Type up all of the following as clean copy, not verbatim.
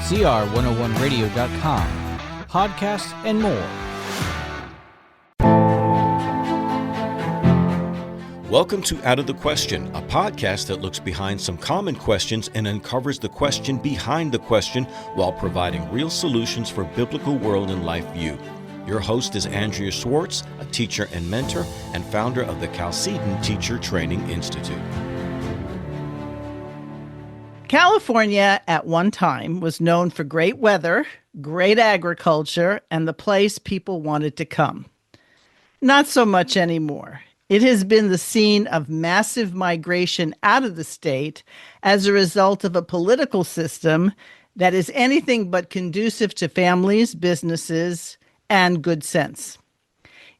CR101radio.com, podcasts, and more. Welcome to Out of the Question, a podcast that looks behind some common questions and uncovers the question behind the question while providing real solutions for biblical world and life view. Your host is Andrea Schwartz, a teacher and mentor and founder of the Chalcedon Teacher Training Institute. California at one time was known for great weather, great agriculture, and the place people wanted to come. Not so much anymore. It has been the scene of massive migration out of the state as a result of a political system that is anything but conducive to families, businesses, and good sense.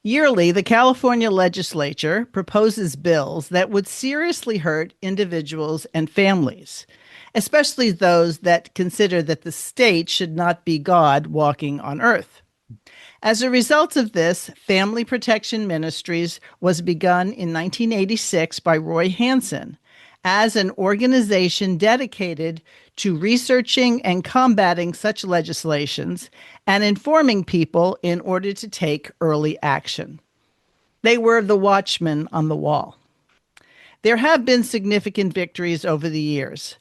Yearly, the California legislature proposes bills that would seriously hurt individuals and families, especially those that consider that the state should not be God walking on earth. As a result of this, Family Protection Ministries was begun in 1986 by Roy Hansen as an organization dedicated to researching and combating such legislations and informing people in order to take early action. They were the watchmen on the wall. There have been significant victories over the years.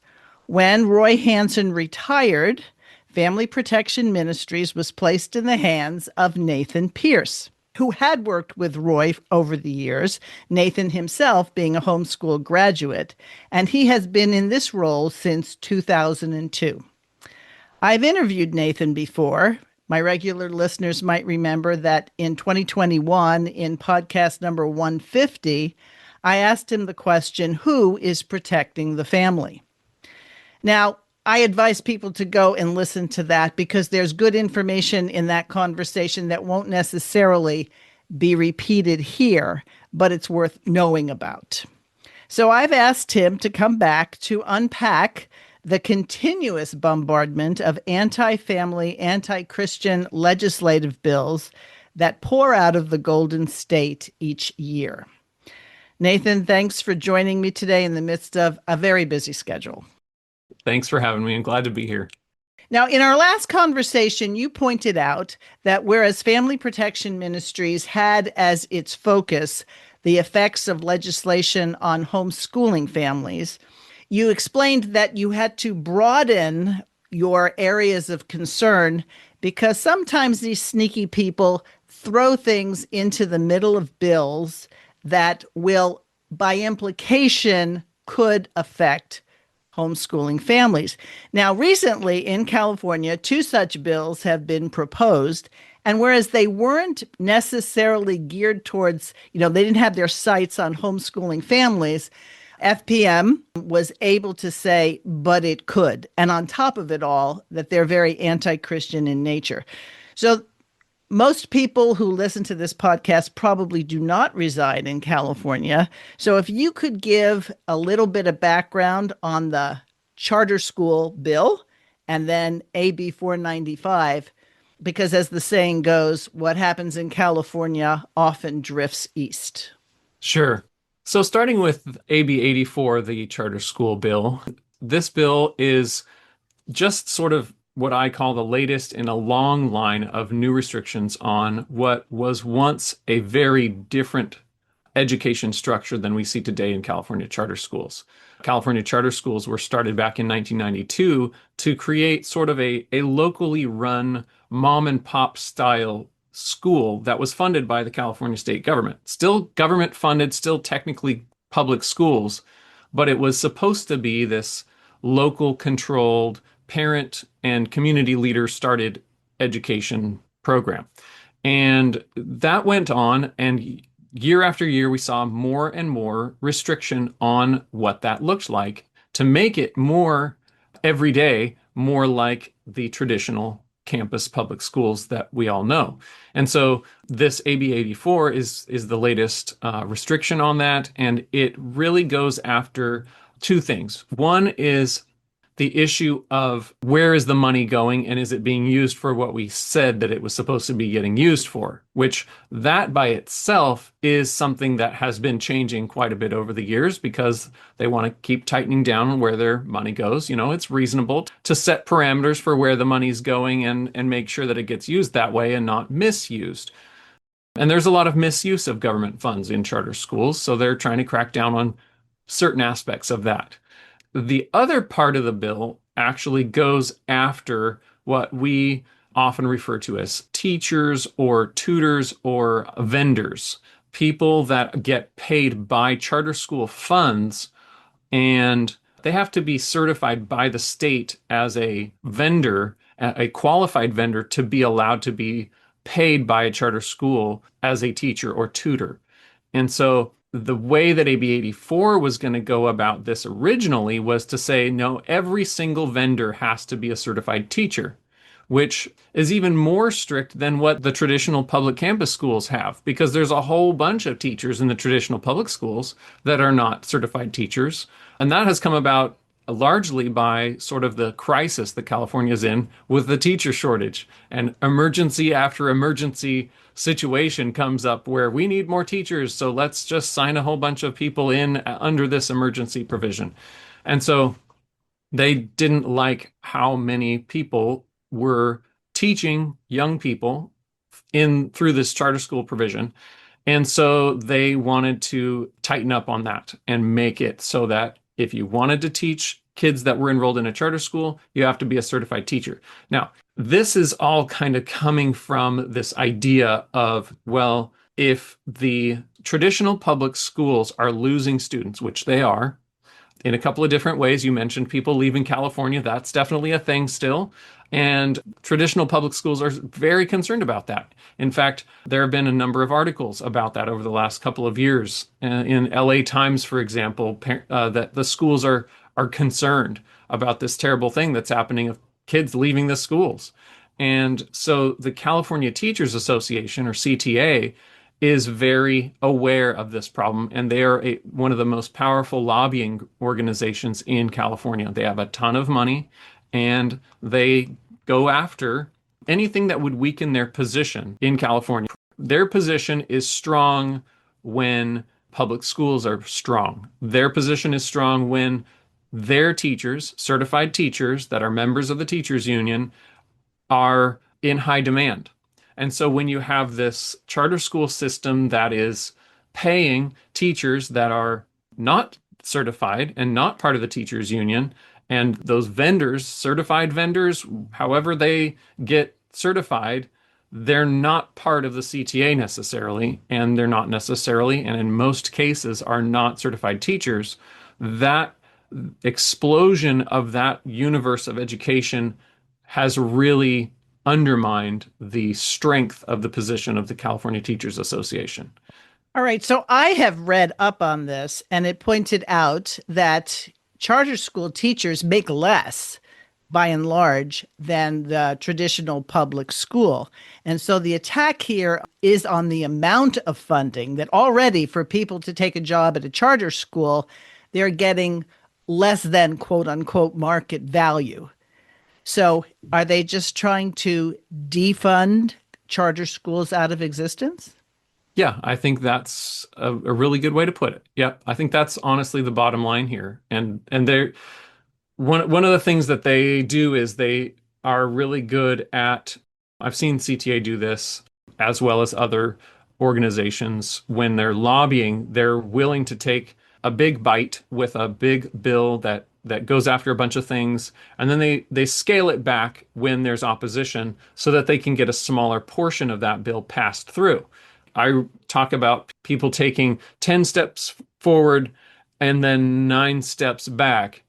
When Roy Hansen retired, Family Protection Ministries was placed in the hands of Nathan Pierce, who had worked with Roy over the years, Nathan himself being a homeschool graduate, and he has been in this role since 2002. I've interviewed Nathan before. My regular listeners might remember that in 2021, in podcast number 150, I asked him the question, who is protecting the family? Now, I advise people to go and listen to that because there's good information in that conversation that won't necessarily be repeated here, but it's worth knowing about. So I've asked him to come back to unpack the continuous bombardment of anti-family, anti-Christian legislative bills that pour out of the Golden State each year. Nathan, thanks for joining me today in the midst of a very busy schedule. Thanks for having me. I'm glad to be here. Now, in our last conversation, you pointed out that whereas Family Protection Ministries had as its focus the effects of legislation on homeschooling families, you explained that you had to broaden your areas of concern because sometimes these sneaky people throw things into the middle of bills that will, by implication, could affect homeschooling families. Now, recently in California, 2 such bills have been proposed. And whereas they weren't necessarily geared towards, they didn't have their sights on homeschooling families, FPM was able to say, but it could. And on top of it all, that they're very anti-Christian in nature. So most people who listen to this podcast probably do not reside in California. So if you could give a little bit of background on the charter school bill and then AB 495, because as the saying goes, what happens in California often drifts east. Sure. So starting with AB 84, the charter school bill, this bill is just sort of what I call the latest in a long line of new restrictions on what was once a very different education structure than we see today in California charter schools. California charter schools were started back in 1992 to create sort of a locally run mom and pop style school that was funded by the California state government. Still government funded, still technically public schools, but it was supposed to be this local controlled parent and community leaders started education program. And that went on, and year after year, we saw more and more restriction on what that looked like to make it more everyday, more like the traditional campus public schools that we all know. And so this AB 84 is the latest restriction on that, and it really goes after 2 things. One is the issue of where is the money going and is it being used for what we said that it was supposed to be getting used for, which that by itself is something that has been changing quite a bit over the years because they want to keep tightening down on where their money goes. It's reasonable to set parameters for where the money's going and make sure that it gets used that way and not misused. And there's a lot of misuse of government funds in charter schools, so they're trying to crack down on certain aspects of that. The other part of the bill actually goes after what we often refer to as teachers or tutors or vendors, people that get paid by charter school funds, and they have to be certified by the state as a vendor, a qualified vendor, to be allowed to be paid by a charter school as a teacher or tutor. And so the way that AB 84 was going to go about this originally was to say, no, every single vendor has to be a certified teacher, which is even more strict than what the traditional public campus schools have, because there's a whole bunch of teachers in the traditional public schools that are not certified teachers. And that has come about largely by sort of the crisis that California is in with the teacher shortage, and emergency after emergency situation comes up where we need more teachers, so let's just sign a whole bunch of people in under this emergency provision. And so they didn't like how many people were teaching young people through this charter school provision. And so they wanted to tighten up on that and make it so that if you wanted to teach kids that were enrolled in a charter school, you have to be a certified teacher. Now, this is all kind of coming from this idea of, well, if the traditional public schools are losing students, which they are, in a couple of different ways. You mentioned people leaving California. That's definitely a thing still. And traditional public schools are very concerned about that. In fact, there have been a number of articles about that over the last couple of years. In LA Times, for example, that the schools are concerned about this terrible thing that's happening of kids leaving the schools. And so the California Teachers Association, or CTA, is very aware of this problem, and they are one of the most powerful lobbying organizations in California. They have a ton of money, and they go after anything that would weaken their position in California. Their position is strong when public schools are strong. Their position is strong when their teachers, certified teachers that are members of the teachers union, are in high demand. And so when you have this charter school system that is paying teachers that are not certified and not part of the teachers union, and those vendors, certified vendors, however they get certified, they're not part of the CTA necessarily, and they're not necessarily, and in most cases are not certified teachers. That explosion of that universe of education has really undermined the strength of the position of the California Teachers Association. All right. So I have read up on this, and it pointed out that charter school teachers make less, by and large, than the traditional public school. And so the attack here is on the amount of funding that already for people to take a job at a charter school, they're getting less than quote unquote market value. So are they just trying to defund charter schools out of existence? Yeah, I think that's a really good way to put it. Yeah, I think that's honestly the bottom line here. And they're one of the things that they do is they are really good at, I've seen CTA do this as well as other organizations. When they're lobbying, they're willing to take a big bite with a big bill that goes after a bunch of things, and then they scale it back when there's opposition so that they can get a smaller portion of that bill passed through. I talk about people taking 10 steps forward and then 9 steps back,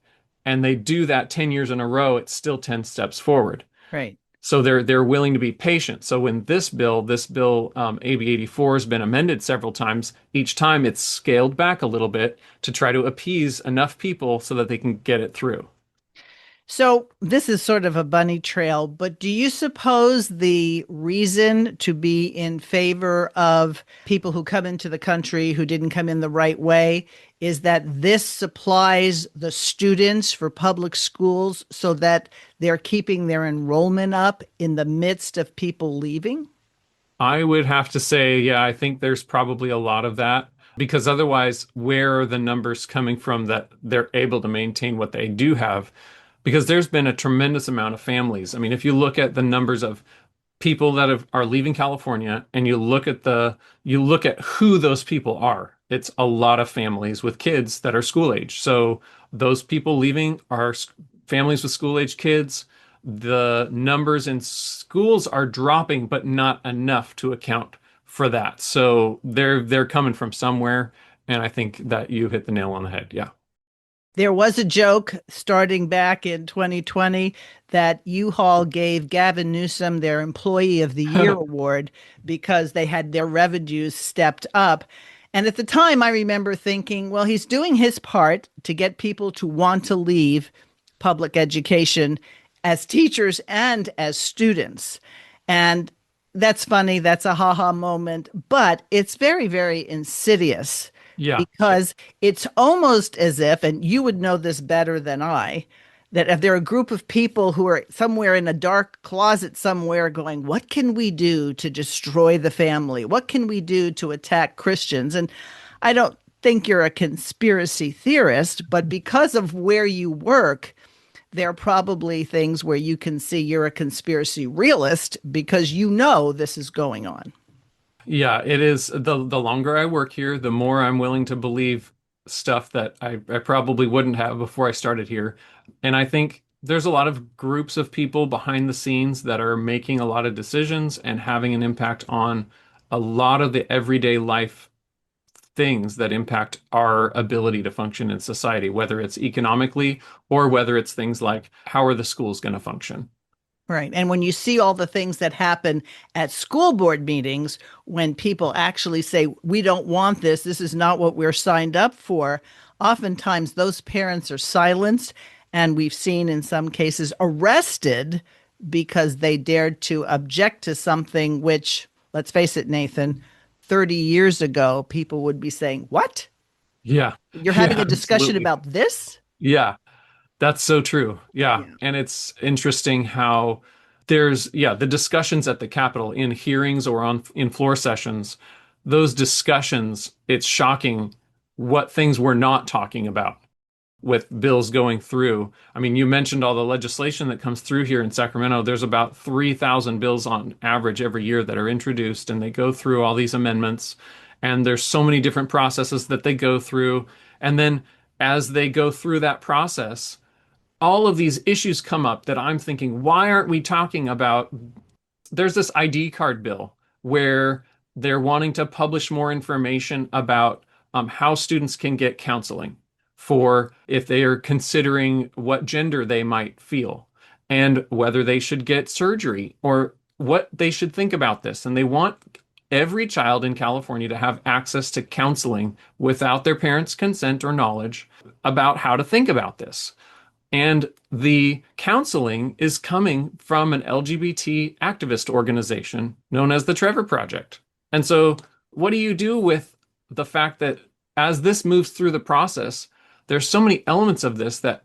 and they do that 10 years in a row, it's still 10 steps forward. Right. So they're willing to be patient. So when this bill, AB 84, has been amended several times, each time it's scaled back a little bit to try to appease enough people so that they can get it through. So this is sort of a bunny trail, but do you suppose the reason to be in favor of people who come into the country who didn't come in the right way is that this supplies the students for public schools so that they're keeping their enrollment up in the midst of people leaving? I would have to say, yeah, I think there's probably a lot of that because otherwise, where are the numbers coming from that they're able to maintain what they do have? Because there's been a tremendous amount of families. I mean, if you look at the numbers of people that are leaving California and you look at who those people are, it's a lot of families with kids that are school age. So those people leaving are families with school age kids. The numbers in schools are dropping, but not enough to account for that. So they're coming from somewhere, and I think that you hit the nail on the head. Yeah. There was a joke starting back in 2020 that U-Haul gave Gavin Newsom their Employee of the Year award because they had their revenues stepped up. And at the time, I remember thinking, well, he's doing his part to get people to want to leave public education as teachers and as students. And that's funny. That's a ha-ha moment, but it's very, very insidious Yeah. because it's almost as if, and you would know this better than I, that if there are a group of people who are somewhere in a dark closet somewhere going, what can we do to destroy the family? What can we do to attack Christians? And I don't think you're a conspiracy theorist, but because of where you work, there are probably things where you can see you're a conspiracy realist because you know this is going on. Yeah, it is. The longer I work here, the more I'm willing to believe stuff that I probably wouldn't have before I started here. And I think there's a lot of groups of people behind the scenes that are making a lot of decisions and having an impact on a lot of the everyday life things that impact our ability to function in society, whether it's economically or whether it's things like how are the schools going to function. Right. And when you see all the things that happen at school board meetings, when people actually say, we don't want this, this is not what we're signed up for, oftentimes those parents are silenced. And we've seen in some cases arrested because they dared to object to something which, let's face it, Nathan, 30 years ago, people would be saying, what? Yeah. You're having Yeah, a discussion absolutely. about this? Yeah. That's so true. Yeah. Yeah. And it's interesting how there's, yeah, the discussions at the Capitol in hearings or in floor sessions, those discussions, it's shocking what things we're not talking about with bills going through. I mean, you mentioned all the legislation that comes through here in Sacramento. There's about 3,000 bills on average every year that are introduced, and they go through all these amendments. And there's so many different processes that they go through. And then as they go through that process, all of these issues come up that I'm thinking, why aren't we talking about? There's this ID card bill where they're wanting to publish more information about how students can get counseling for if they are considering what gender they might feel and whether they should get surgery or what they should think about this. And they want every child in California to have access to counseling without their parents' consent or knowledge about how to think about this. And the counseling is coming from an LGBT activist organization known as the Trevor Project. And so, what do you do with the fact that as this moves through the process, there's so many elements of this that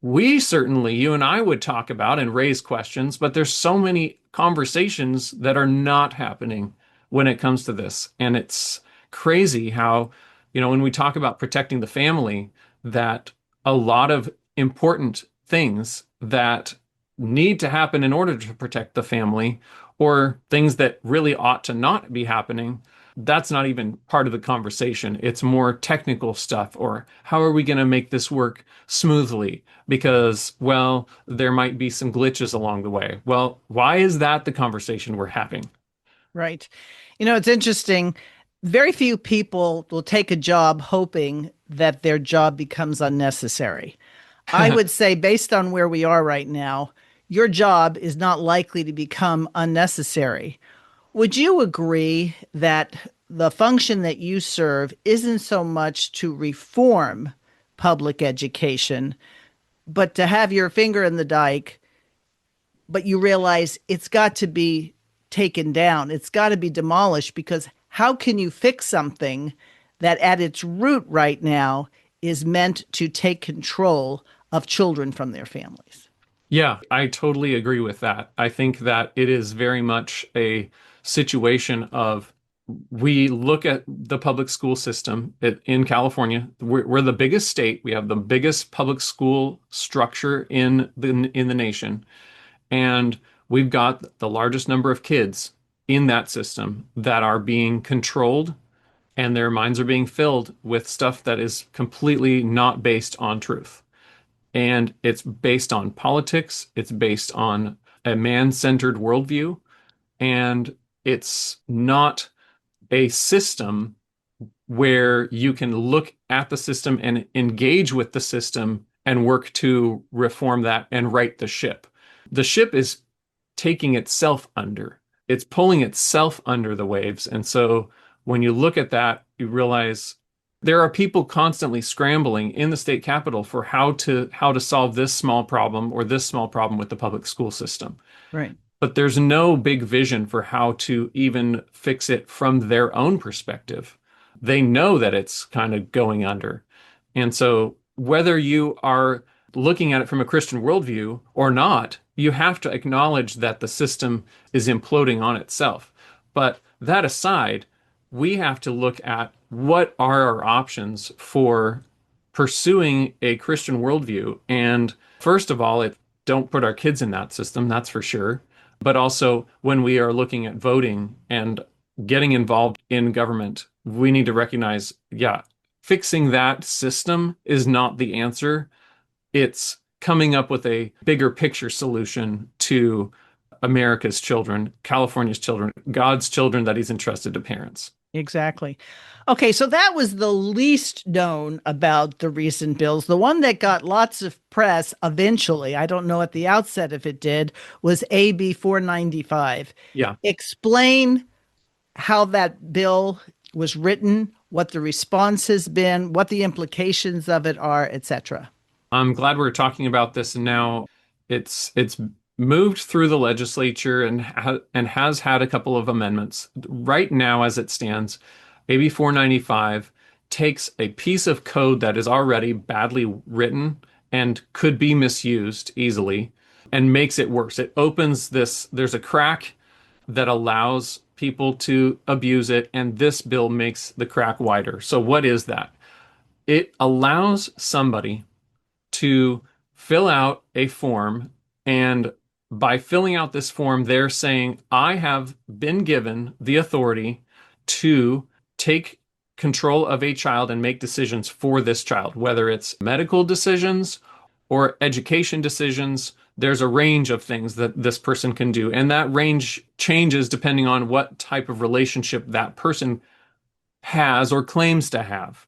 we certainly, you and I would talk about and raise questions, but there's so many conversations that are not happening when it comes to this. And it's crazy how, when we talk about protecting the family, that a lot of important things that need to happen in order to protect the family or things that really ought to not be happening, that's not even part of the conversation. It's more technical stuff, or how are we going to make this work smoothly? Because, well, there might be some glitches along the way. Well, why is that the conversation we're having? Right. It's interesting. Very few people will take a job hoping that their job becomes unnecessary. I would say, based on where we are right now, your job is not likely to become unnecessary. Would you agree that the function that you serve isn't so much to reform public education, but to have your finger in the dike, but you realize it's got to be taken down. It's got to be demolished, because how can you fix something that at its root right now is meant to take control of children from their families? Yeah, I totally agree with that. I think that it is very much a situation of, we look at the public school system in California. We're the biggest state. We have the biggest public school structure in the nation, and we've got the largest number of kids in that system that are being controlled, and their minds are being filled with stuff that is completely not based on truth. And it's based on politics, it's based on a man-centered worldview, and it's not a system where you can look at the system and engage with the system and work to reform that and right the ship. The ship is taking itself under. It's pulling itself under the waves. And so when you look at that, you realize there are people constantly scrambling in the state capitol for how to solve this small problem or this small problem with the public school system. Right. But there's no big vision for how to even fix it from their own perspective. They know that it's kind of going under. And so whether you are looking at it from a Christian worldview or not, you have to acknowledge that the system is imploding on itself. But that aside, we have to look at what are our options for pursuing a Christian worldview. And first of all, don't put our kids in that system, that's for sure. But also, when we are looking at voting and getting involved in government, we need to recognize, fixing that system is not the answer. It's coming up with a bigger picture solution to America's children, California's children, God's children that he's entrusted to parents. Exactly. Okay, so that was the least known about the recent bills. The one that got lots of press eventually, I don't know at the outset if it did, was AB 495. Yeah. Explain how that bill was written, what the response has been, what the implications of it are, etc. I'm glad we're talking about this now. It's moved through the legislature and has had a couple of amendments. Right now, as it stands, AB 495 takes a piece of code that is already badly written and could be misused easily and makes it worse. It opens there's a crack that allows people to abuse it, and this bill makes the crack wider. So what is that? It allows somebody to fill out a form, and by filling out this form, they're saying, I have been given the authority to take control of a child and make decisions for this child, whether it's medical decisions or education decisions. There's a range of things that this person can do, and that range changes depending on what type of relationship that person has or claims to have.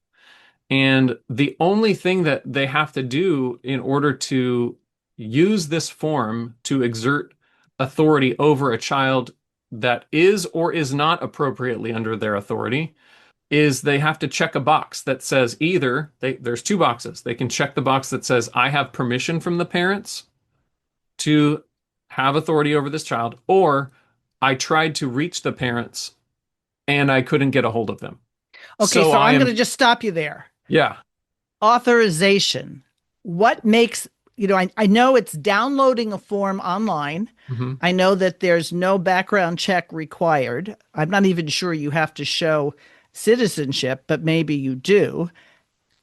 And the only thing that they have to do in order to use this form to exert authority over a child that is or is not appropriately under their authority is they have to check a box that says either, there's two boxes. They can check the box that says, I have permission from the parents to have authority over this child, or I tried to reach the parents and I couldn't get a hold of them. Okay, so I'm going to just stop you there. Yeah. Authorization. What makes, I know it's downloading a form online. Mm-hmm. I know that there's no background check required. I'm not even sure you have to show citizenship, but maybe you do.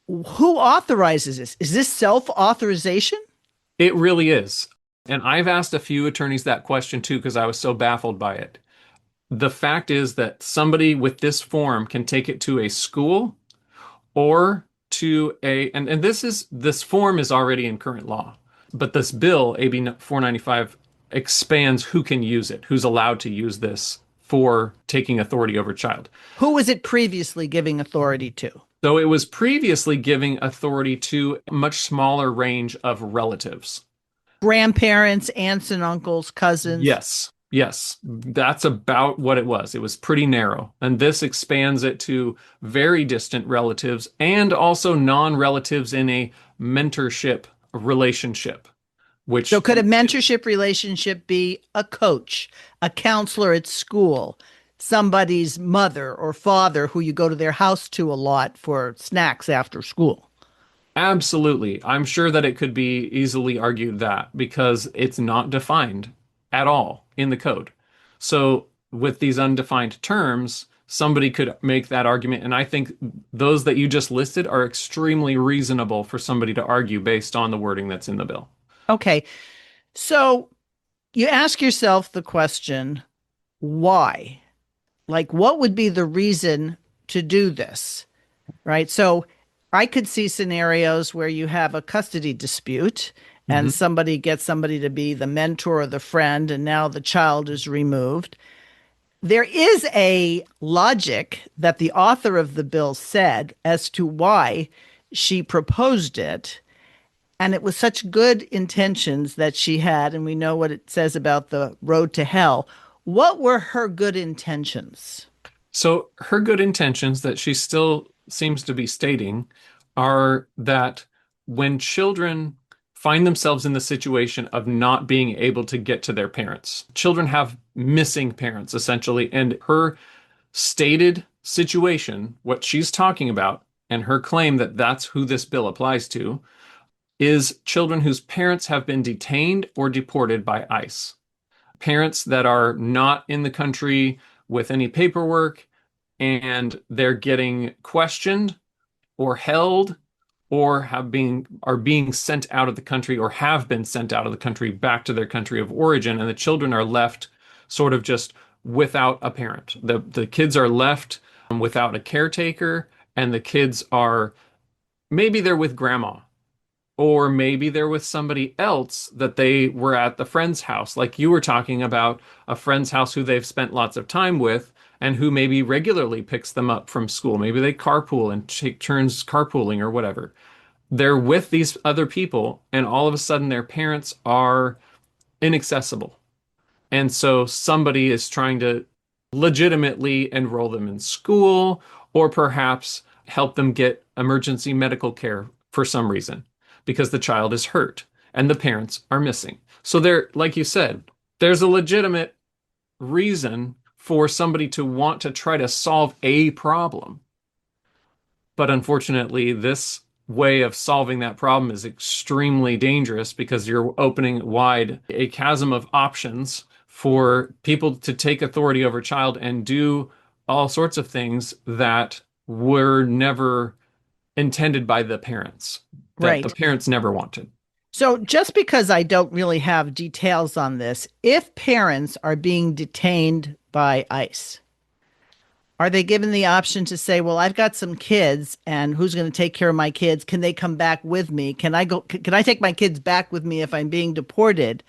Who authorizes this? Is this self-authorization? It really is. And I've asked a few attorneys that question too, because I was so baffled by it. The fact is that somebody with this form can take it to a school or to and this form is already in current law, but this bill, AB 495, expands who can use it, who's allowed to use this for taking authority over a child. Who was it previously giving authority to? So it was previously giving authority to a much smaller range of relatives. Grandparents, aunts and uncles, cousins. Yes, that's about what it was. It was pretty narrow. And this expands it to very distant relatives and also non-relatives in a mentorship relationship, which So could a mentorship relationship be a coach, a counselor at school, somebody's mother or father who you go to their house to a lot for snacks after school? absolutely. I'm sure that it could be easily argued that because it's not defined at all in the code. So with these undefined terms, somebody could make that argument. And I think those that you just listed are extremely reasonable for somebody to argue based on the wording that's in the bill. Okay. So you ask yourself the question, why? Like, what would be the reason to do this? Right. So I could see scenarios where you have a custody dispute and Mhm. somebody gets somebody to be the mentor or the friend, and now the child is removed. There is a logic that the author of the bill said as to why she proposed it. And it was such good intentions that she had. And we know what it says about the road to hell. What were her good intentions? So her good intentions that she still seems to be stating are that when children find themselves in the situation of not being able to get to their parents, children have missing parents essentially, and her stated situation, what she's talking about, and her claim that that's who this bill applies to, is children whose parents have been detained or deported by ICE. Parents that are not in the country with any paperwork and they're getting questioned or held or are being sent out of the country or have been sent out of the country back to their country of origin, and the children are left sort of just without a parent. The kids are left without a caretaker, and the kids are maybe they're with grandma, or maybe they're with somebody else that they were at the friend's house, like you were talking about a friend's house who they've spent lots of time with and who maybe regularly picks them up from school. Maybe they carpool and take turns carpooling or whatever. They're with these other people, and all of a sudden their parents are inaccessible. And so somebody is trying to legitimately enroll them in school or perhaps help them get emergency medical care for some reason because the child is hurt and the parents are missing. So there, like you said, there's a legitimate reason for somebody to want to try to solve a problem. But unfortunately, this way of solving that problem is extremely dangerous because you're opening wide a chasm of options for people to take authority over a child and do all sorts of things that were never intended by the parents, that the Right. parents never wanted. So just because I don't really have details on this, if parents are being detained by ICE, are they given the option to say, well, I've got some kids and who's going to take care of my kids? Can they come back with me? Can I go? Can I take my kids back with me if I'm being deported?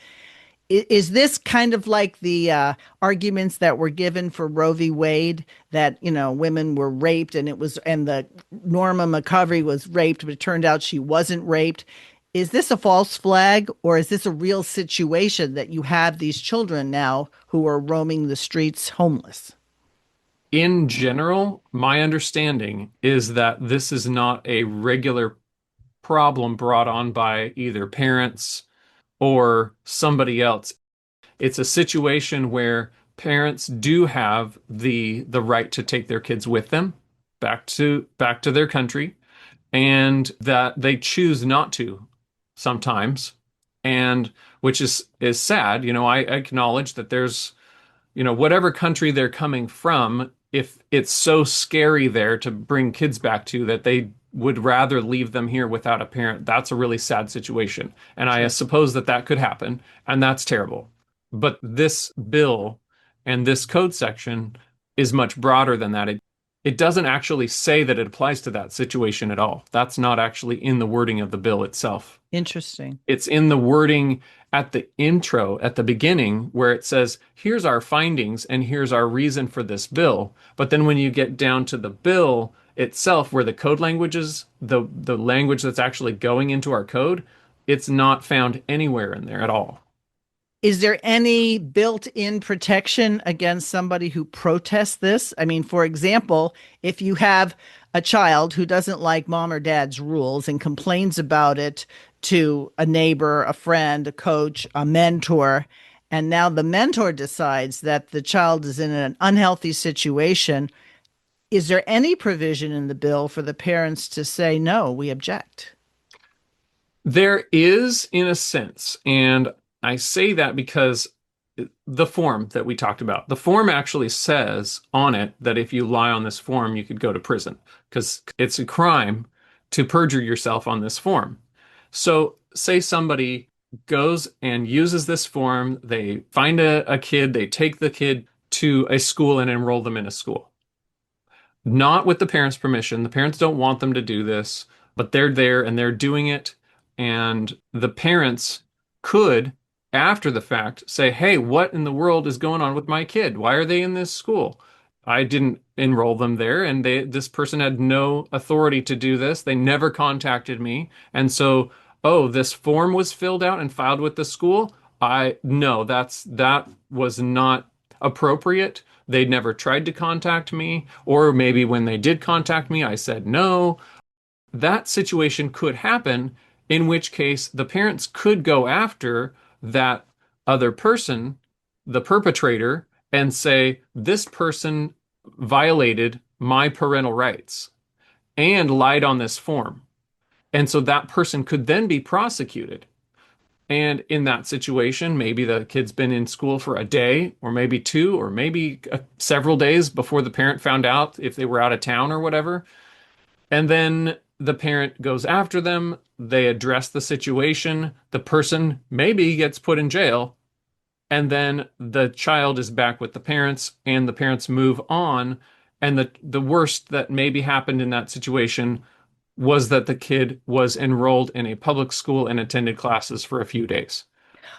Is this kind of like the arguments that were given for Roe v. Wade, that, you know, women were raped and the Norma McCovey was raped, but it turned out she wasn't raped? Is this a false flag, or is this a real situation that you have these children now who are roaming the streets homeless? In general, my understanding is that this is not a regular problem brought on by either parents or somebody else. It's a situation where parents do have the right to take their kids with them back to their country, and that they choose not to sometimes, and which is sad. You know, I acknowledge that there's, you know, whatever country they're coming from, if it's so scary there to bring kids back to that they would rather leave them here without a parent, that's a really sad situation. And I Sure. suppose that that could happen, and that's terrible. But this bill and this code section is much broader than that. It doesn't actually say that it applies to that situation at all. That's not actually in the wording of the bill itself. Interesting. It's in the wording at the intro, at the beginning, where it says, here's our findings and here's our reason for this bill. But then when you get down to the bill itself, where the code language is, the language that's actually going into our code, it's not found anywhere in there at all. Is there any built-in protection against somebody who protests this? I mean, for example, if you have a child who doesn't like mom or dad's rules and complains about it to a neighbor, a friend, a coach, a mentor, and now the mentor decides that the child is in an unhealthy situation. Is there any provision in the bill for the parents to say, no, we object? There is, in a sense, and I say that because the form that we talked about, the form actually says on it that if you lie on this form, you could go to prison because it's a crime to perjure yourself on this form. So, say somebody goes and uses this form, they find a kid, they take the kid to a school and enroll them in a school. Not with the parents' permission. The parents don't want them to do this, but they're there and they're doing it. And the parents could, after the fact, say, hey, what in the world is going on with my kid? Why are they in this school? I didn't enroll them there, and this person had no authority to do this. They never contacted me. And so, oh, this form was filled out and filed with the school. No, that was not appropriate. They'd never tried to contact me, or maybe when they did contact me, I said no. That situation could happen, in which case the parents could go after that other person, the perpetrator, and say, this person violated my parental rights and lied on this form. And so that person could then be prosecuted. And in that situation, maybe the kid's been in school for a day or maybe two or maybe several days before the parent found out if they were out of town or whatever. And then the parent goes after them. They address the situation. The person maybe gets put in jail. And then the child is back with the parents and the parents move on. And the worst that maybe happened in that situation was that the kid was enrolled in a public school and attended classes for a few days,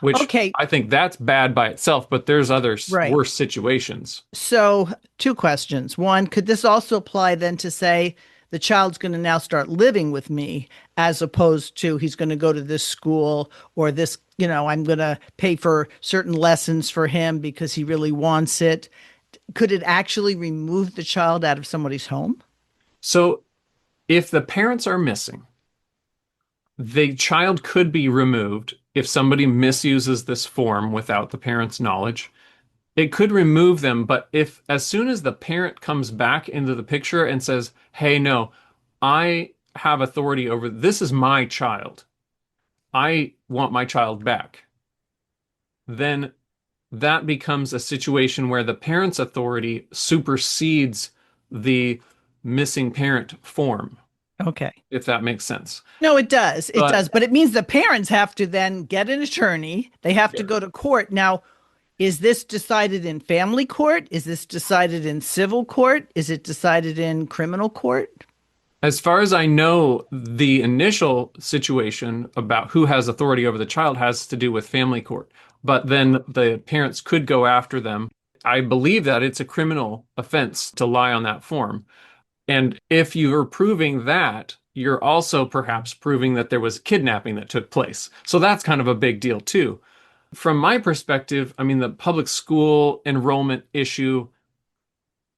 which Okay. I think that's bad by itself, but there's other Right. worse situations. So, two questions. One, could this also apply then to say the child's going to now start living with me as opposed to he's going to go to this school or this, I'm going to pay for certain lessons for him because he really wants it? Could it actually remove the child out of somebody's home? So if the parents are missing, the child could be removed if somebody misuses this form without the parent's knowledge. It could remove them, but if as soon as the parent comes back into the picture and says, hey, no, I have authority over this is my child. I want my child back. Then that becomes a situation where the parent's authority supersedes the missing parent form, Okay. if that makes sense. No, it does. It But- does. But it means the parents have to then get an attorney. They have to Yeah. go to court. Now, is this decided in family court? Is this decided in civil court? Is it decided in criminal court? As far as I know, the initial situation about who has authority over the child has to do with family court, but then the parents could go after them. I believe that it's a criminal offense to lie on that form. And if you're proving that, you're also perhaps proving that there was kidnapping that took place. So that's kind of a big deal too. From my perspective, I mean, the public school enrollment issue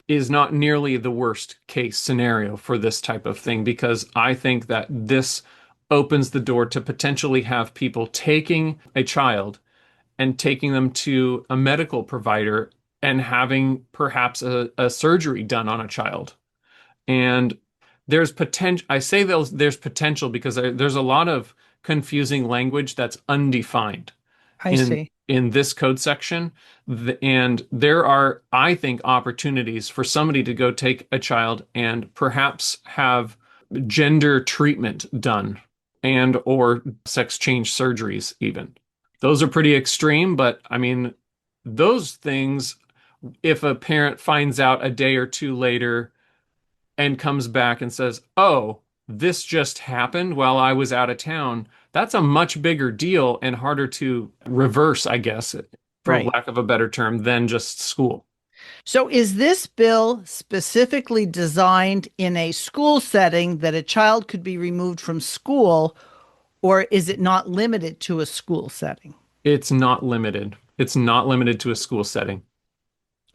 is not nearly the worst case scenario for this type of thing, because I think that this opens the door to potentially have people taking a child and taking them to a medical provider and having perhaps a surgery done on a child. And there's potential. I say there's potential because there's a lot of confusing language that's undefined I see. in this code section. And there are, I think, opportunities for somebody to go take a child and perhaps have gender treatment done and or sex change surgeries even. Those are pretty extreme, but I mean, those things, if a parent finds out a day or two later and comes back and says, oh, this just happened while I was out of town, that's a much bigger deal and harder to reverse, I guess, for Right. lack of a better term, than just school. So is this bill specifically designed in a school setting that a child could be removed from school, or is it not limited to a school setting? It's not limited. It's not limited to a school setting.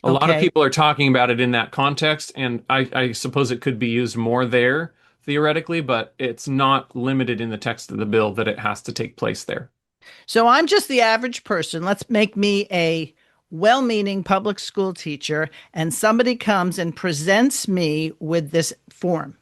A lot of Okay. people are talking about it in that context, and I suppose it could be used more there. theoretically, but it's not limited in the text of the bill that it has to take place there. So I'm just the average person. Let's make me a well-meaning public school teacher, and somebody comes and presents me with this form.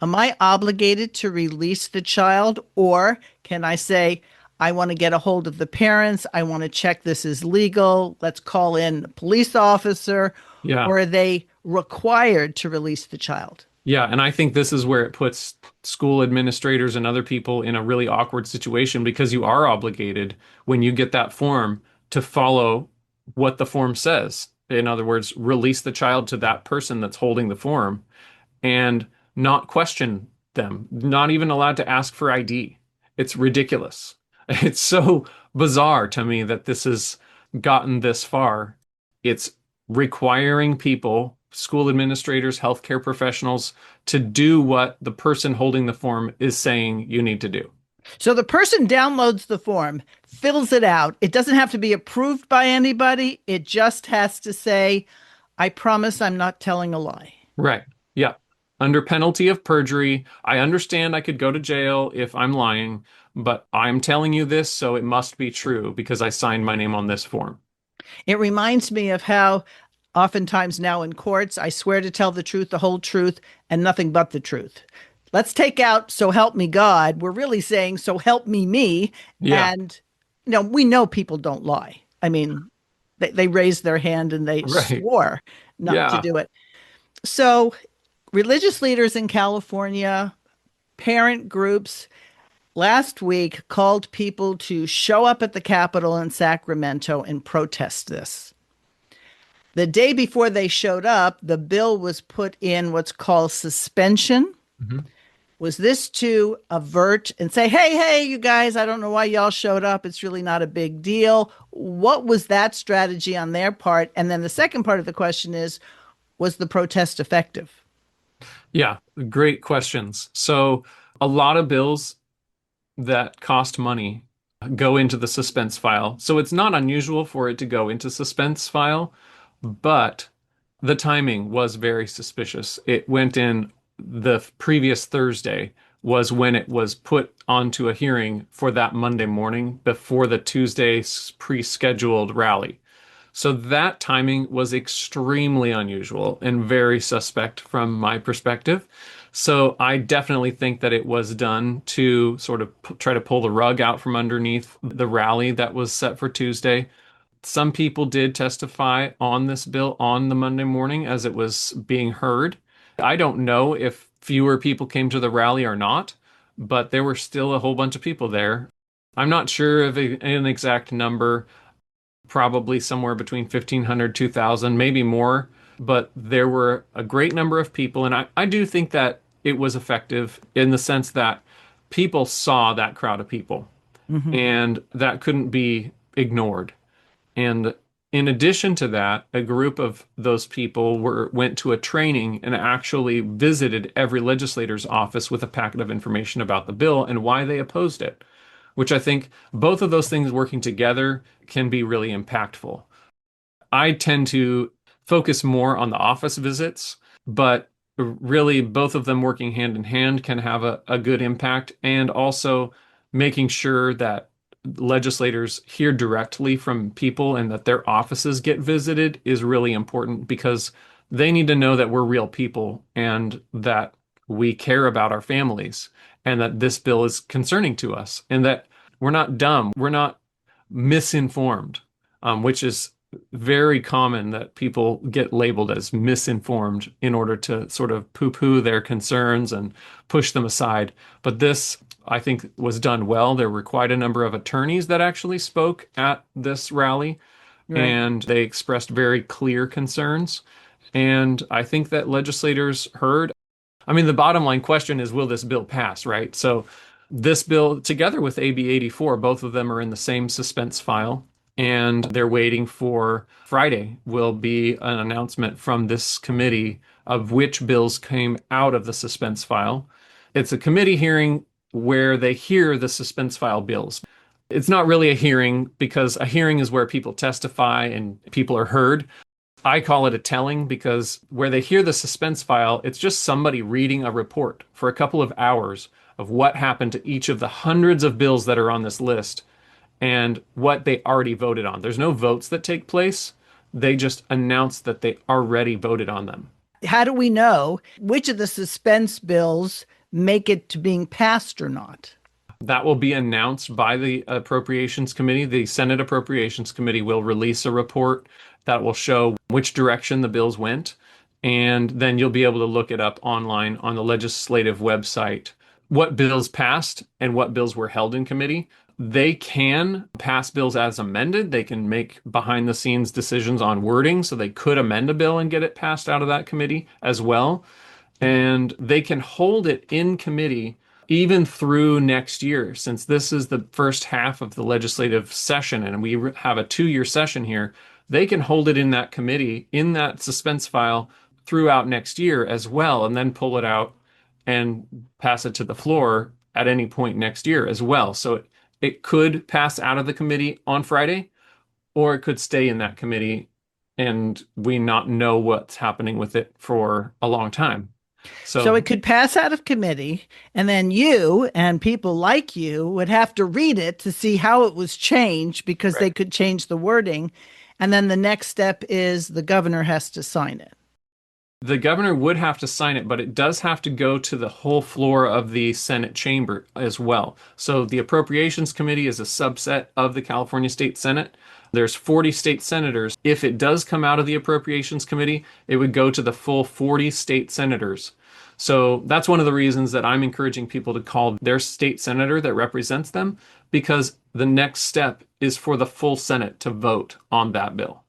Am I obligated to release the child, or can I say, I want to get a hold of the parents, I want to check this is legal, let's call in a police officer, Yeah. or are they required to release the child? Yeah, and I think this is where it puts school administrators and other people in a really awkward situation, because you are obligated when you get that form to follow what the form says. In other words, release the child to that person that's holding the form and not question them, not even allowed to ask for ID. It's ridiculous. It's so bizarre to me that this has gotten this far. It's requiring people, school administrators, healthcare professionals, to do what the person holding the form is saying you need to do. So the person downloads the form, fills it out. It doesn't have to be approved by anybody. It just has to say, I promise I'm not telling a lie. Right. Yeah. Under penalty of perjury. I understand I could go to jail if I'm lying, but I'm telling you this, so it must be true because I signed my name on this form. It reminds me of how oftentimes now in courts, I swear to tell the truth, the whole truth, and nothing but the truth. Let's take out, so help me God. We're really saying, so help me. Yeah. And, we know people don't lie. I mean, they raised their hand and they Right. swore not to do it. So religious leaders in California, parent groups, last week called people to show up at the Capitol in Sacramento and protest this. The day before they showed up, the bill was put in what's called suspension. Mm-hmm. Was this to avert and say, hey, you guys, I don't know why y'all showed up. It's really not a big deal. What was that strategy on their part? And then the second part of the question is, was the protest effective? Yeah, great questions. So a lot of bills that cost money go into the suspense file. So it's not unusual for it to go into suspense file, but the timing was very suspicious. It went in the previous Thursday was when it was put onto a hearing for that Monday morning before the Tuesday pre-scheduled rally. So that timing was extremely unusual and very suspect from my perspective. So I definitely think that it was done to sort of try to pull the rug out from underneath the rally that was set for Tuesday. Some people did testify on this bill on the Monday morning as it was being heard. I don't know if fewer people came to the rally or not, but there were still a whole bunch of people there. I'm not sure of an exact number, probably somewhere between 1,500, 2,000, maybe more, but there were a great number of people. And I do think that it was effective in the sense that people saw that crowd of people, and that couldn't be ignored. And in addition to that, a group of those people went to a training and actually visited every legislator's office with a packet of information about the bill and why they opposed it, which I think both of those things working together can be really impactful. I tend to focus more on the office visits, but really both of them working hand in hand can have a good impact, and also making sure that legislators hear directly from people and that their offices get visited is really important, because they need to know that we're real people and that we care about our families and that this bill is concerning to us and that we're not dumb. We're not misinformed, which is very common that people get labeled as misinformed in order to sort of poo-poo their concerns and push them aside. But this, I think, was done well. There were quite a number of attorneys that actually spoke at this rally, and they expressed very clear concerns. And I think that legislators heard. I mean, the bottom line question is, will this bill pass, right? So this bill, together with AB 84, both of them are in the same suspense file, and they're waiting for Friday will be an announcement from this committee of which bills came out of the suspense file. It's a committee hearing where they hear the suspense file bills. It's not really a hearing, because a hearing is where people testify and people are heard. I call it a telling because where they hear the suspense file, it's just somebody reading a report for a couple of hours of what happened to each of the hundreds of bills that are on this list and what they already voted on. There's no votes that take place. They just announce that they already voted on them. How do we know which of the suspense bills make it to being passed or not? That will be announced by the Appropriations Committee. The Senate Appropriations Committee will release a report that will show which direction the bills went. And then you'll be able to look it up online on the legislative website, what bills passed and what bills were held in committee. They can pass bills as amended. They can make behind the scenes decisions on wording. So they could amend a bill and get it passed out of that committee as well. And they can hold it in committee even through next year, since this is the first half of the legislative session and we have a 2-year session here. They can hold it in that committee, in that suspense file throughout next year as well, and then pull it out and pass it to the floor at any point next year as well. So it could pass out of the committee on Friday, or it could stay in that committee and we not know what's happening with it for a long time. So it could pass out of committee, and then you and people like you would have to read it to see how it was changed because they could change the wording. And then the next step is the governor has to sign it. The governor would have to sign it, but it does have to go to the whole floor of the Senate chamber as well. So the Appropriations Committee is a subset of the California State Senate. There's 40 state senators. If it does come out of the Appropriations Committee, it would go to the full 40 state senators. So that's one of the reasons that I'm encouraging people to call their state senator that represents them, because the next step is for the full Senate to vote on that bill.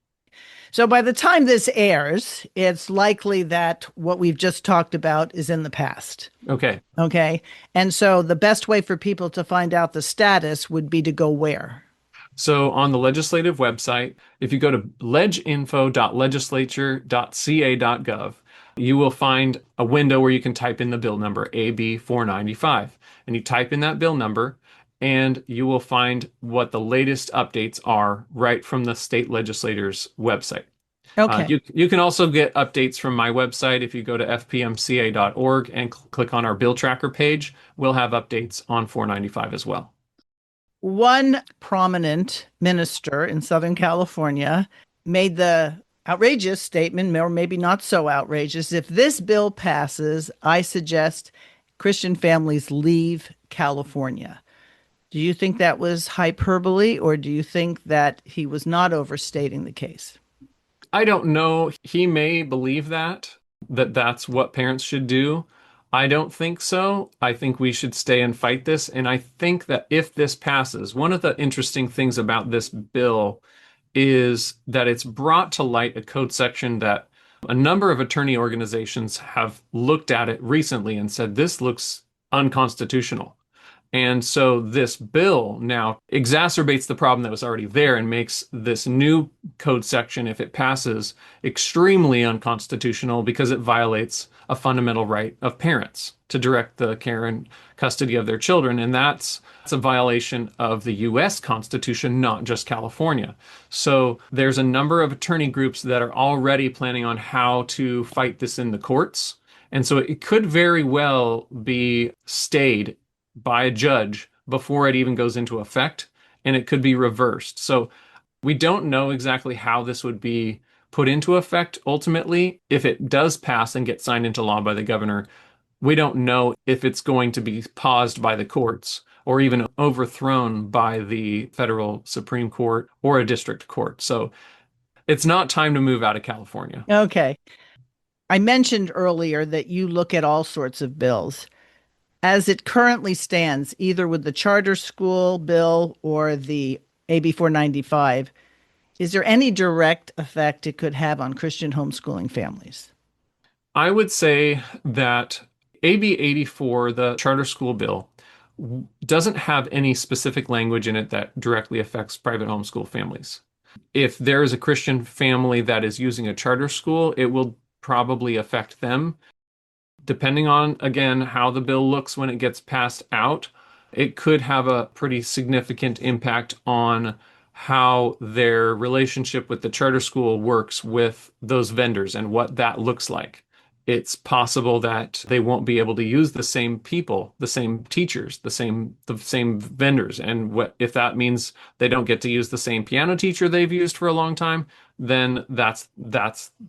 So by the time this airs, it's likely that what we've just talked about is in the past. Okay. Okay. And so the best way for people to find out the status would be to go where? So on the legislative website, if you go to leginfo.legislature.ca.gov, you will find a window where you can type in the bill number AB 495. And you type in that bill number, and you will find what the latest updates are right from the state legislator's website. Okay. You can also get updates from my website. If you go to fpmca.org and click on our bill tracker page, we'll have updates on 495 as well. One prominent minister in Southern California made the outrageous statement, or maybe not so outrageous: if this bill passes, I suggest Christian families leave California. Do you think that was hyperbole, or do you think that he was not overstating the case? I don't know. He may believe that that's what parents should do. I don't think so. I think we should stay and fight this. And I think that if this passes, one of the interesting things about this bill is that it's brought to light a code section that a number of attorney organizations have looked at it recently and said, this looks unconstitutional. And so this bill now exacerbates the problem that was already there and makes this new code section, if it passes, extremely unconstitutional because it violates a fundamental right of parents to direct the care and custody of their children. And that's a violation of the U.S. Constitution, not just California. So there's a number of attorney groups that are already planning on how to fight this in the courts. And so it could very well be stayed by a judge before it even goes into effect, and it could be reversed. So we don't know exactly how this would be put into effect ultimately. If it does pass and get signed into law by the governor, we don't know if it's going to be paused by the courts or even overthrown by the federal Supreme Court or a district court. So it's not time to move out of California. Okay. I mentioned earlier that you look at all sorts of bills. As it currently stands, either with the charter school bill or the AB 495, is there any direct effect it could have on Christian homeschooling families? I would say that AB 84, the charter school bill, doesn't have any specific language in it that directly affects private homeschool families. If there is a Christian family that is using a charter school, it will probably affect them. Depending on, again, how the bill looks when it gets passed out, it could have a pretty significant impact on how their relationship with the charter school works with those vendors and what that looks like. It's possible that they won't be able to use the same people, the same teachers, the same vendors. And what if that means they don't get to use the same piano teacher they've used for a long time, then that's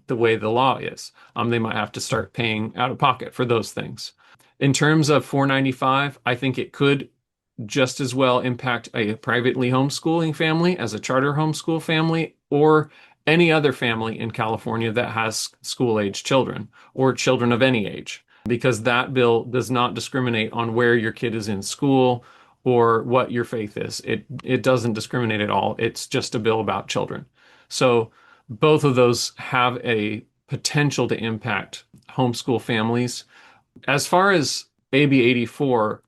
the way the law is. They might have to start paying out of pocket for those things. In terms of 495, I think it could just as well impact a privately homeschooling family as a charter homeschool family or any other family in California that has school-age children or children of any age, because that bill does not discriminate on where your kid is in school or what your faith is. It doesn't discriminate at all. It's just a bill about children. So both of those have a potential to impact homeschool families. As far as AB 84,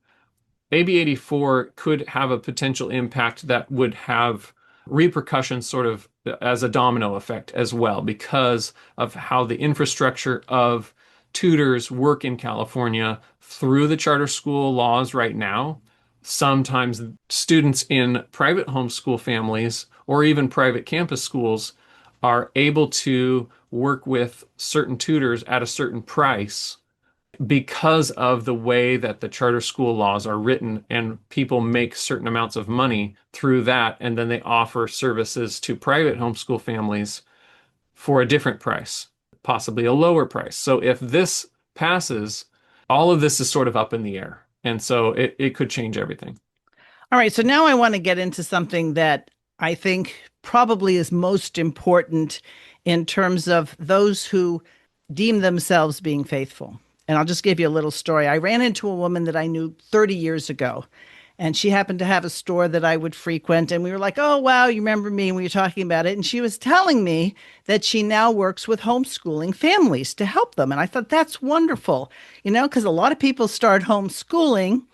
AB 84 could have a potential impact that would have repercussions sort of as a domino effect as well, because of how the infrastructure of tutors work in California through the charter school laws right now. Sometimes students in private homeschool families or even private campus schools are able to work with certain tutors at a certain price because of the way that the charter school laws are written, and people make certain amounts of money through that, and then they offer services to private homeschool families for a different price, possibly a lower price. So if this passes, all of this is sort of up in the air, and so it could change everything. All right, so now I want to get into something that I think probably is most important in terms of those who deem themselves being faithful. And I'll just give you a little story. I ran into a woman that I knew 30 years ago, and she happened to have a store that I would frequent. And we were like, oh, wow, you remember me? And we were talking about it. And she was telling me that she now works with homeschooling families to help them. And I thought, that's wonderful, because a lot of people start homeschooling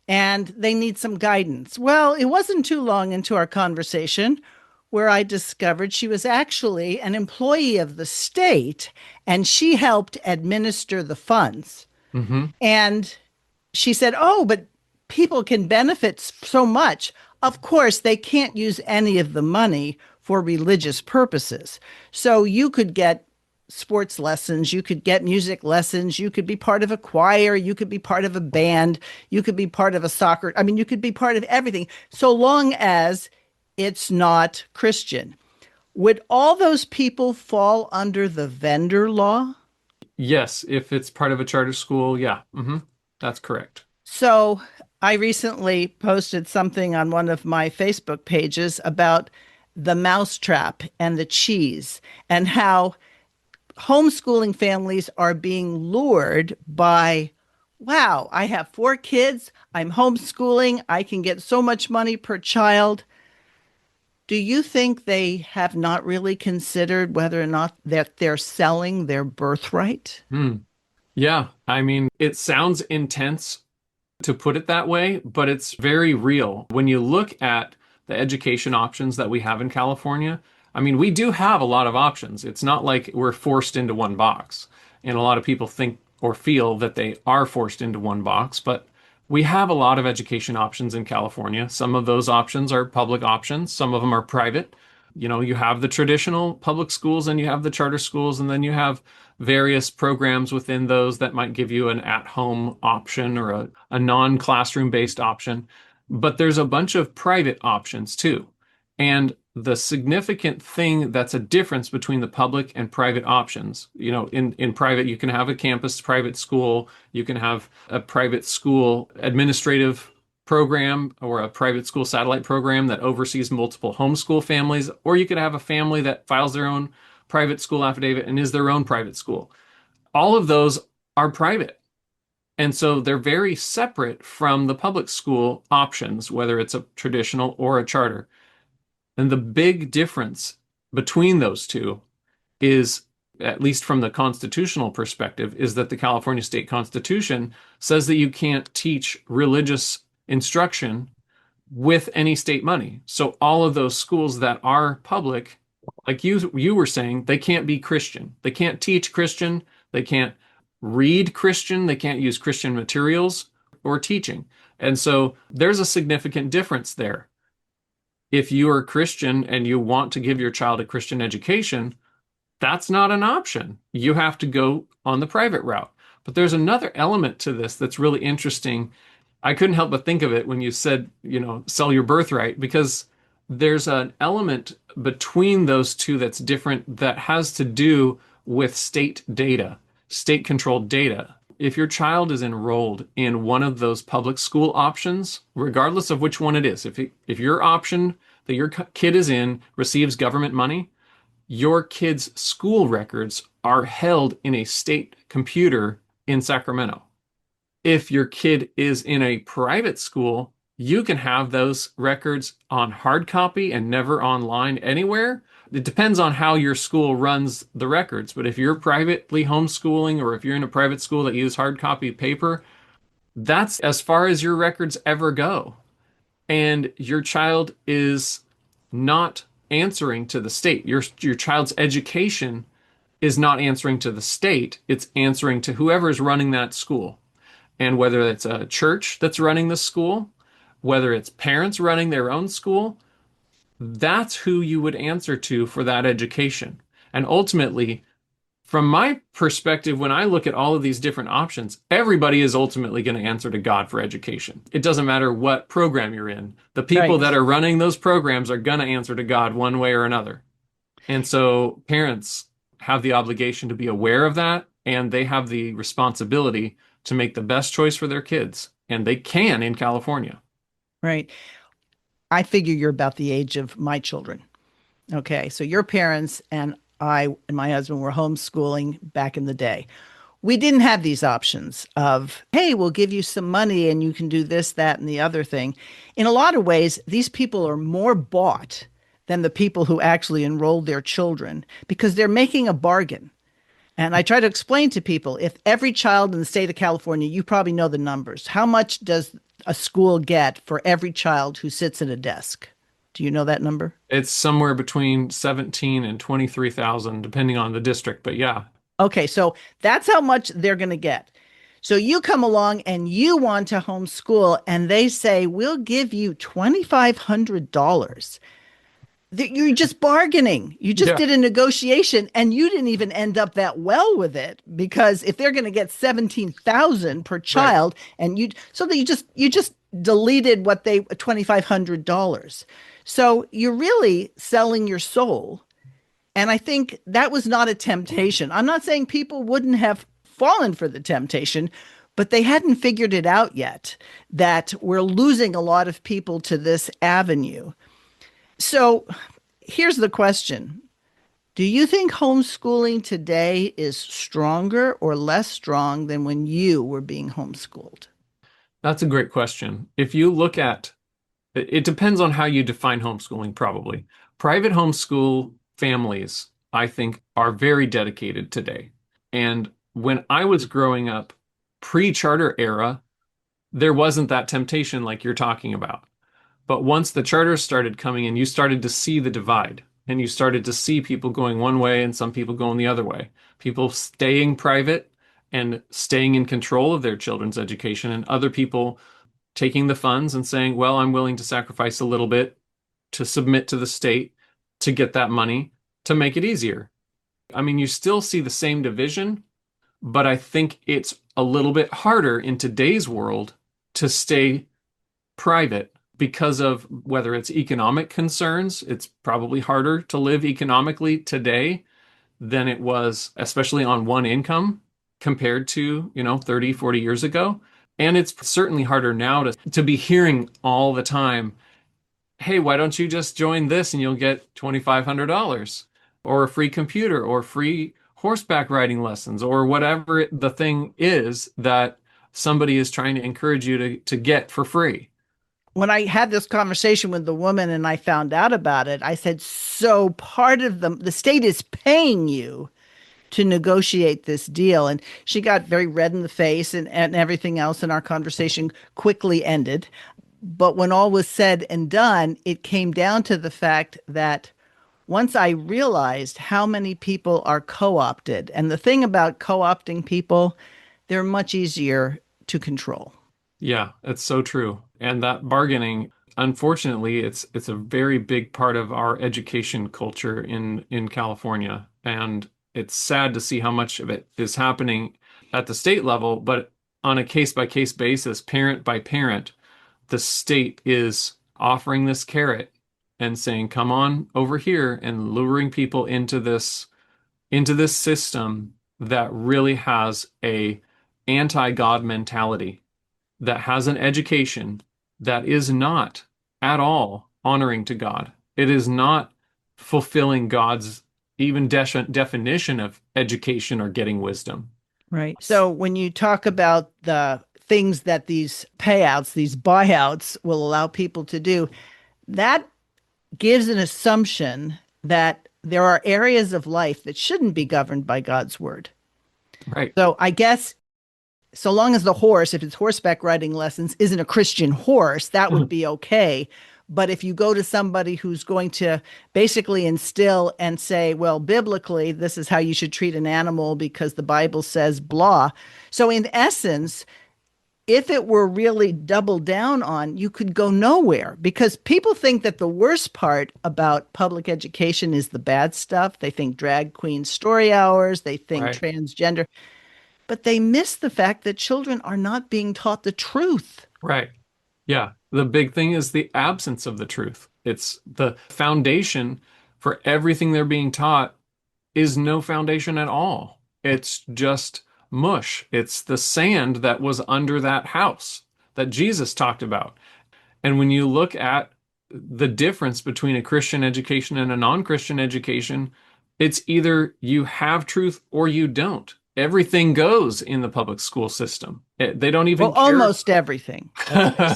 and they need some guidance. Well, it wasn't too long into our conversation where I discovered she was actually an employee of the state, and she helped administer the funds. Mm-hmm. And she said, oh, but people can benefit so much. Of course, they can't use any of the money for religious purposes. So you could get sports lessons, you could get music lessons, you could be part of a choir, you could be part of a band, you could be part of a soccer. I mean, you could be part of everything, so long as it's not Christian. Would all those people fall under the vendor law? Yes, if it's part of a charter school, yeah. Mm-hmm. That's correct. So I recently posted something on one of my Facebook pages about the mousetrap and the cheese, and how homeschooling families are being lured by, wow, I have 4 kids, I'm homeschooling, I can get so much money per child. Do you think they have not really considered whether or not that they're selling their birthright? Yeah, I mean, it sounds intense to put it that way, but it's very real. When you look at the education options that we have in California, I mean, we do have a lot of options. It's not like we're forced into one box. And a lot of people think or feel that they are forced into one box, but we have a lot of education options in California. Some of those options are public options. Some of them are private. You have the traditional public schools and you have the charter schools, and then you have various programs within those that might give you an at-home option or a non-classroom based option. But there's a bunch of private options too. And the significant thing that's a difference between the public and private options, in private, you can have a campus private school, you can have a private school administrative program or a private school satellite program that oversees multiple homeschool families, or you could have a family that files their own private school affidavit and is their own private school. All of those are private. And so they're very separate from the public school options, whether it's a traditional or a charter. And the big difference between those two is, at least from the constitutional perspective, is that the California State Constitution says that you can't teach religious instruction with any state money. So all of those schools that are public, like you were saying, they can't be Christian. They can't teach Christian. They can't read Christian. They can't use Christian materials or teaching. And so there's a significant difference there. If you are a Christian and you want to give your child a Christian education, that's not an option. You have to go on the private route. But there's another element to this that's really interesting. I couldn't help but think of it when you said, sell your birthright, because there's an element between those two that's different that has to do with state data, state controlled data. If your child is enrolled in one of those public school options, regardless of which one it is, if your option that your kid is in receives government money, your kid's school records are held in a state computer in Sacramento. If your kid is in a private school, you can have those records on hard copy and never online anywhere. It depends on how your school runs the records. But if you're privately homeschooling, or if you're in a private school that uses hard copy paper, that's as far as your records ever go. And your child is not answering to the state. Your child's education is not answering to the state. It's answering to whoever is running that school. And whether it's a church that's running the school, whether it's parents running their own school, that's who you would answer to for that education. And ultimately, from my perspective, when I look at all of these different options, everybody is ultimately going to answer to God for education. It doesn't matter what program you're in. The people that are running those programs are going to answer to God one way or another. And so parents have the obligation to be aware of that, and they have the responsibility to make the best choice for their kids. And they can in California. Right. I figure you're about the age of my children. Okay. So your parents and I and my husband were homeschooling back in the day. We didn't have these options of, hey, we'll give you some money and you can do this, that, and the other thing. In a lot of ways, these people are more bought than the people who actually enrolled their children, because they're making a bargain. And I try to explain to people, if every child in the state of California, you probably know the numbers. How much does a school get for every child who sits at a desk? Do you know that number? It's somewhere between 17 and 23,000, depending on the district. But yeah. Okay, so that's how much they're going to get. So you come along and you want to homeschool, and they say, we'll give you $2,500. You're just bargaining. You just did a negotiation, and you didn't even end up that well with it, because if they're going to get 17,000 per child, and you just deleted what they $2,500. So you're really selling your soul. And I think that was not a temptation. I'm not saying people wouldn't have fallen for the temptation, but they hadn't figured it out yet, that we're losing a lot of people to this avenue. So here's the question. Do you think homeschooling today is stronger or less strong than when you were being homeschooled? That's a great question. If you look at, it depends on how you define homeschooling, probably. Private homeschool families, I think, are very dedicated today. And when I was growing up, pre-charter era, there wasn't that temptation like you're talking about. But once the charters started coming in, you started to see the divide, and you started to see people going one way and some people going the other way. People staying private and staying in control of their children's education, and other people taking the funds and saying, well, I'm willing to sacrifice a little bit to submit to the state to get that money to make it easier. I mean, you still see the same division, but I think it's a little bit harder in today's world to stay private because of whether it's economic concerns. It's probably harder to live economically today than it was, especially on one income, compared to, 30, 40 years ago. And it's certainly harder now to be hearing all the time, hey, why don't you just join this and you'll get $2,500 or a free computer or free horseback riding lessons or whatever the thing is that somebody is trying to encourage you to get for free. When I had this conversation with the woman and I found out about it, I said, so part of the state is paying you to negotiate this deal. And she got very red in the face and everything else, and our conversation quickly ended. But when all was said and done, it came down to the fact that once I realized how many people are co-opted, and the thing about co-opting people, they're much easier to control. Yeah, it's so true. And that bargaining, unfortunately, it's a very big part of our education culture in California, and it's sad to see how much of it is happening at the state level, but on a case-by-case basis, parent by parent, the state is offering this carrot and saying, "Come on over here," and luring people into this system that really has a anti-God mentality, that has an education that is not at all honoring to God. It is not fulfilling God's even definition of education or getting wisdom. Right. So when you talk about the things that these payouts, these buyouts will allow people to do, that gives an assumption that there are areas of life that shouldn't be governed by God's word. Right. So I guess so long as the horse, if it's horseback riding lessons, isn't a Christian horse, that would be okay. But if you go to somebody who's going to basically instill and say, well, biblically, this is how you should treat an animal because the Bible says blah. So in essence, if it were really doubled down on, you could go nowhere, because people think that the worst part about public education is the bad stuff. They think drag queen story hours, they think Right. transgender, but they miss the fact that children are not being taught the truth. Right. Yeah. The big thing is the absence of the truth. It's the foundation for everything they're being taught is no foundation at all. It's just mush. It's the sand that was under that house that Jesus talked about. And when you look at the difference between a Christian education and a non-Christian education, it's either you have truth or you don't. Everything goes in the public school system. They don't even care. Almost everything.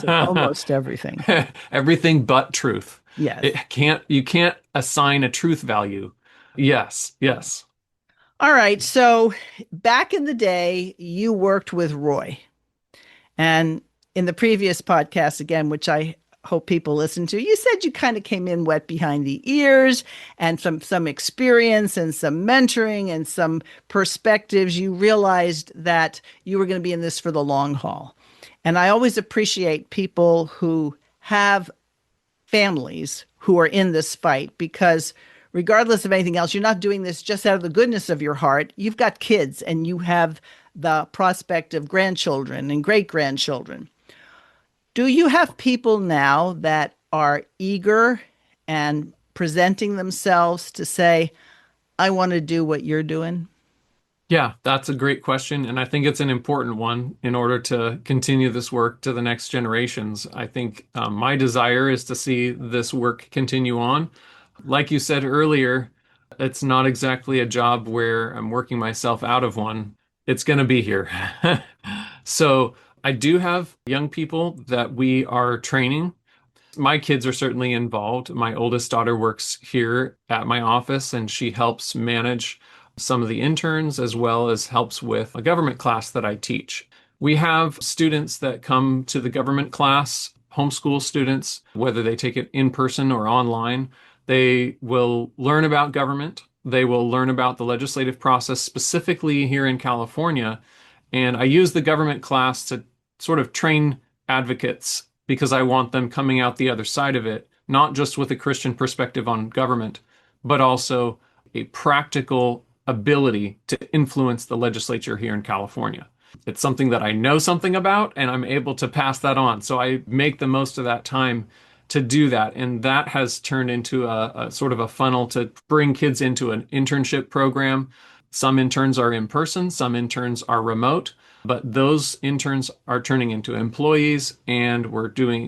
Almost everything. Everything but truth. Yes. You can't assign a truth value. Yes, yes. All right. So back in the day, you worked with Roy. And in the previous podcast, again, which I hope people listen to, you said you kind of came in wet behind the ears and some experience and some mentoring and some perspectives. You realized that you were going to be in this for the long haul. And I always appreciate people who have families who are in this fight, because regardless of anything else, you're not doing this just out of the goodness of your heart. You've got kids and you have the prospect of grandchildren and great-grandchildren. Do you have people now that are eager and presenting themselves to say, I want to do what you're doing? Yeah, that's a great question. And I think it's an important one in order to continue this work to the next generations. I think my desire is to see this work continue on. Like you said earlier, it's not exactly a job where I'm working myself out of one. It's going to be here. So I do have young people that we are training. My kids are certainly involved. My oldest daughter works here at my office, and she helps manage some of the interns as well as helps with a government class that I teach. We have students that come to the government class, homeschool students, whether they take it in person or online. They will learn about government. They will learn about the legislative process specifically here in California. And I use the government class to sort of train advocates because I want them coming out the other side of it, not just with a Christian perspective on government, but also a practical ability to influence the legislature here in California. It's something that I know something about, and I'm able to pass that on. So I make the most of that time to do that. And that has turned into a sort of a funnel to bring kids into an internship program. Some interns are in person, some interns are remote, but those interns are turning into employees. And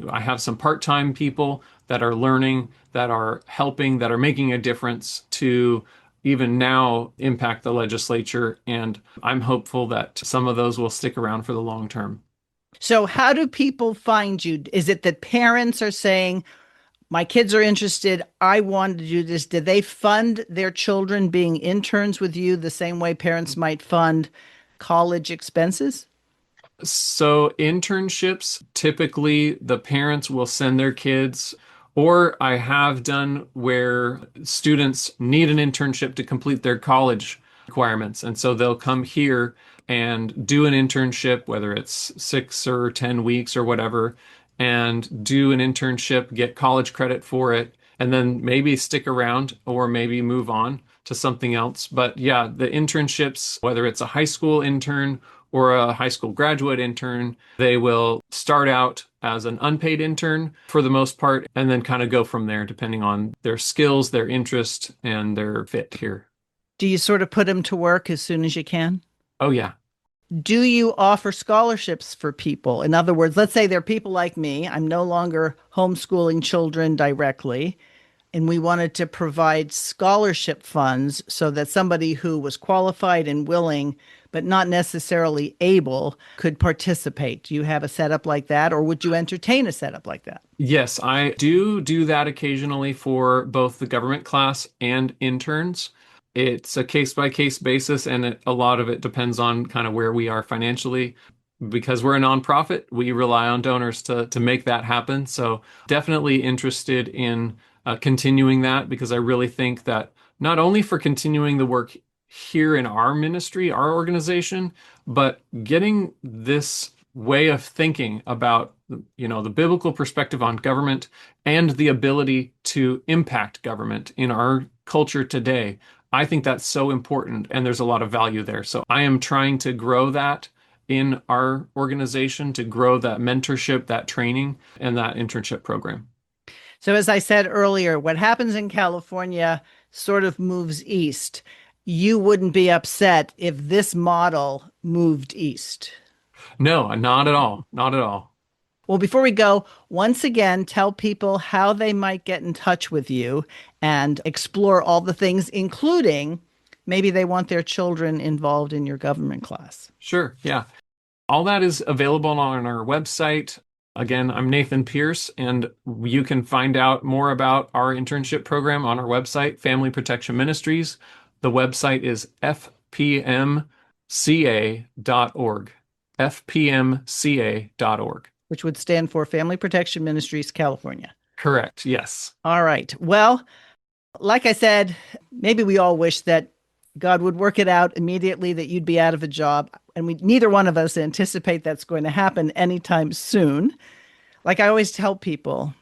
I have some part-time people that are learning, that are helping, that are making a difference to even now impact the legislature. And I'm hopeful that some of those will stick around for the long term. So how do people find you? Is it that parents are saying, my kids are interested, I want to do this? Do they fund their children being interns with you the same way parents might fund college expenses? So internships, typically the parents will send their kids, or I have done where students need an internship to complete their college requirements. And so they'll come here and do an internship, whether it's 6 or 10 weeks or whatever. and do an internship, get college credit for it, and then maybe stick around or maybe move on to something else. But yeah, the internships, whether it's a high school intern or a high school graduate intern, they will start out as an unpaid intern for the most part, and then kind of go from there depending on their skills, their interest, and their fit here. Do you sort of put them to work as soon as you can? Oh, yeah. Do you offer scholarships for people? In other words, let's say there are people like me. I'm no longer homeschooling children directly, and we wanted to provide scholarship funds so that somebody who was qualified and willing, but not necessarily able, could participate. Do you have a setup like that, or would you entertain a setup like that? Yes, I do that occasionally for both the government class and interns. It's a case-by-case basis, and a lot of it depends on kind of where we are financially. Because we're a nonprofit, we rely on donors to make that happen. So definitely interested in continuing that, because I really think that not only for continuing the work here in our ministry, our organization, but getting this way of thinking about, the biblical perspective on government and the ability to impact government in our culture today. I think that's so important, and there's a lot of value there. So I am trying to grow that in our organization, to grow that mentorship, that training, and that internship program. So as I said earlier, what happens in California sort of moves east. You wouldn't be upset if this model moved east. No, not at all. Not at all. Well, before we go, once again, tell people how they might get in touch with you and explore all the things, including maybe they want their children involved in your government class. Sure. Yeah. All that is available on our website. Again, I'm Nathan Pierce, and you can find out more about our internship program on our website, Family Protection Ministries. The website is fpmca.org. fpmca.org. Which would stand for Family Protection Ministries, California. Correct. Yes. All right. Well, like I said, maybe we all wish that God would work it out immediately, that you'd be out of a job. And neither one of us anticipate that's going to happen anytime soon. Like I always tell people,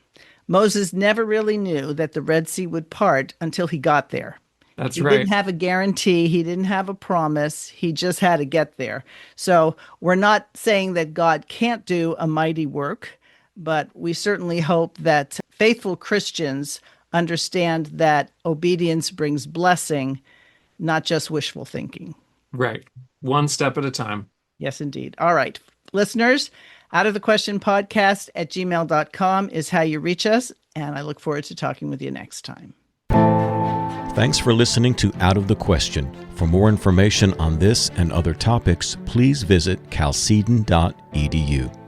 Moses never really knew that the Red Sea would part until he got there. That's He right. didn't have a guarantee. He didn't have a promise. He just had to get there. So we're not saying that God can't do a mighty work, but we certainly hope that faithful Christians understand that obedience brings blessing, not just wishful thinking. Right. One step at a time. Yes, indeed. All right. Listeners, Out of the Question podcast at gmail.com is how you reach us. And I look forward to talking with you next time. Thanks for listening to Out of the Question. For more information on this and other topics, please visit chalcedon.edu.